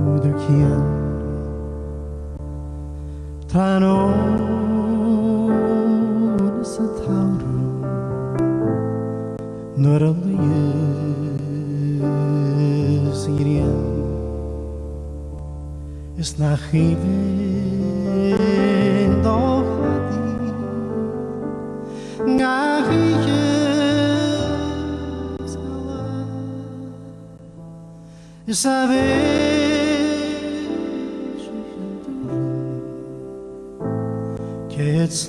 kudukien tanon sa tauro noralıyı sirien is nachivin dohadi ngahiyes ala isabe It's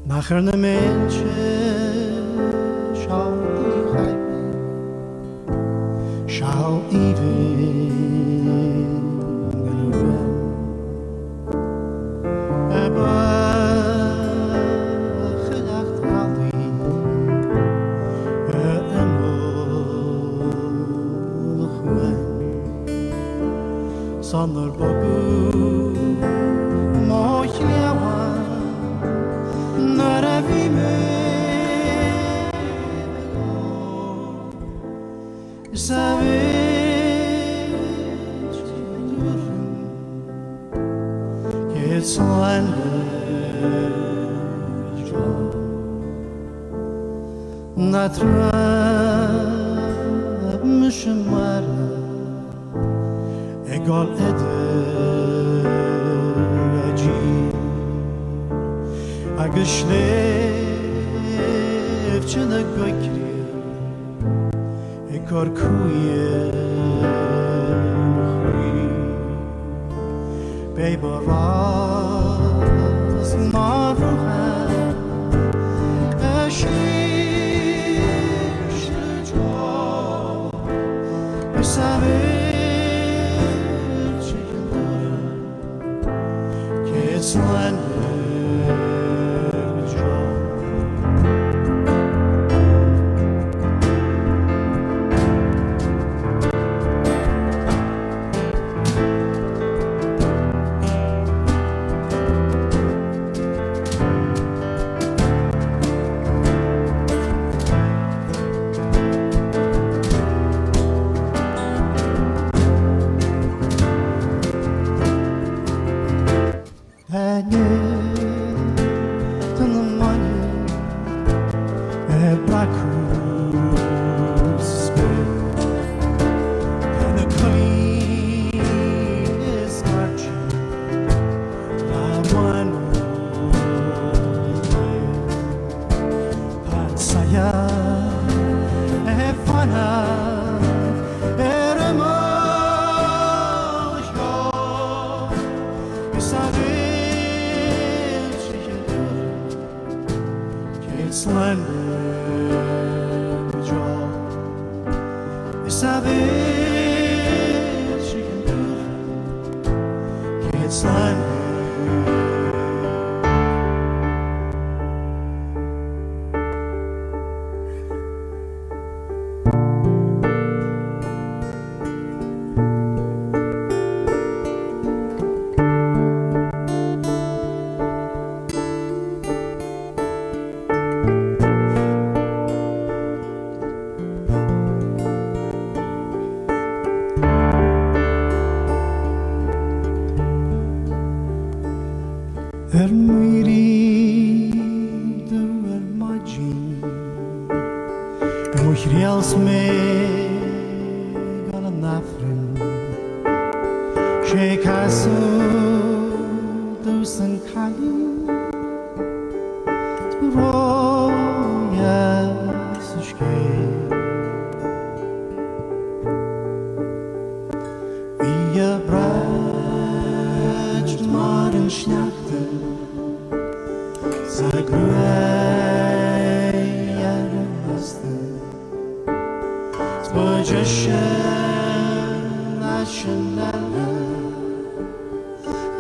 Nachher ne Menschen schau die Heibe, schau ewig gelüben. Aber gedacht Ali, Sanır babu mohilewa naravime savage it's natra mishmara egal ederci agışlevçine gökri korkuye beybaraz maruha eşişlico sabe It's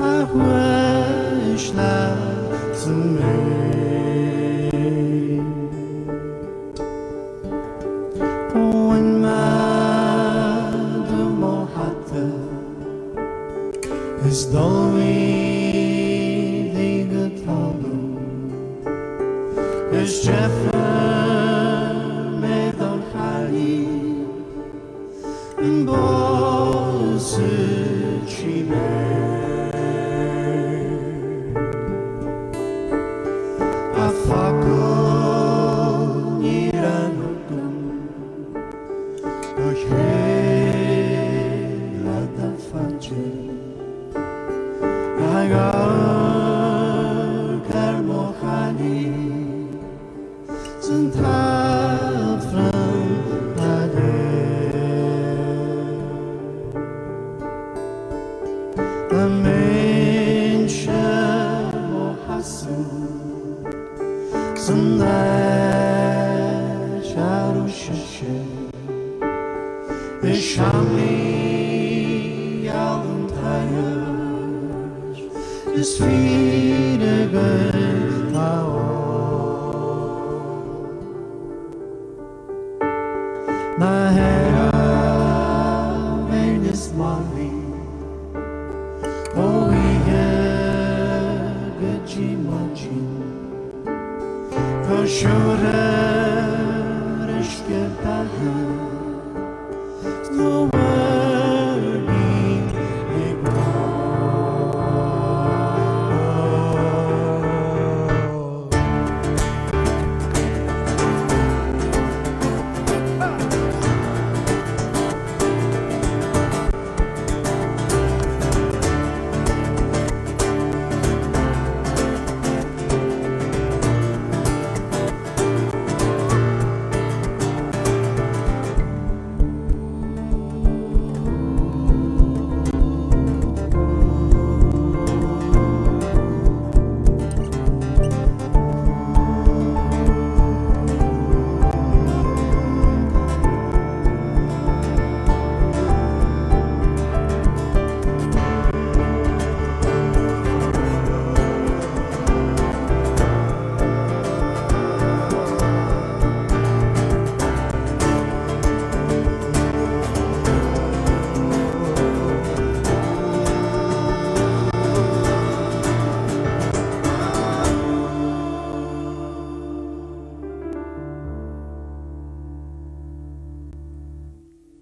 I wish that Jeffer meddwl chali yn bolus y chimer a ffacol i'r anogwn o hel a da ffadjer ag ar mochani sy'n tad fram a mensiau o hasw sy'n ddeis ar o sysio y siamni iawn yn tair ys fyd y gyn na hera menes mali o ie gyji majin koshore reshke tahe no